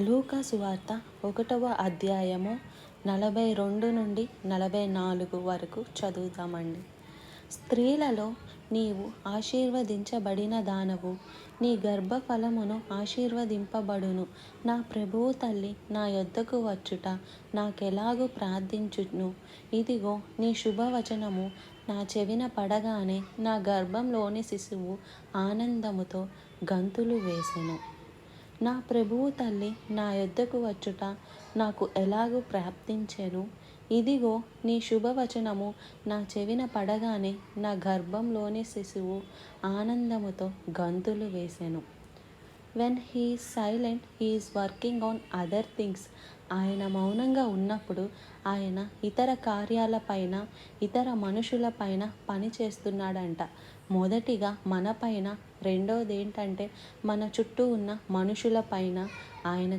లూకా సువార్త 1వ అధ్యాయము 42 నుండి 44 వరకు చదువుతామండి. స్త్రీలలో నీవు ఆశీర్వదించబడిన దానవు, నీ గర్భఫలమును ఆశీర్వదింపబడును. నా ప్రభువు తల్లి నా యొద్దకు వచ్చుట నాకెలాగూ ప్రార్థించును. ఇదిగో నీ శుభవచనము నా చెవిన పడగానే నా గర్భంలోని శిశువు ఆనందముతో గంతులు వేసెను. నా ప్రభువు తల్లి నా యొద్దకు వచ్చుట నాకు ఎలాగూ ప్రాప్తించెను. ఇదిగో నీ శుభవచనము నా చెవిన పడగానే నా గర్భంలోని శిశువు ఆనందముతో గంతులు వేసెను. When he is silent he is working on other things. ఆయన మౌనంగా ఉన్నప్పుడు ఆయన ఇతర కార్యాలపైన, ఇతర మనుషులపైన పని చేస్తున్నాడంట. మొదటిగా మన పైన, రెండోది ఏంటంటే మన చుట్టూ ఉన్న మనుషుల పైన ఆయన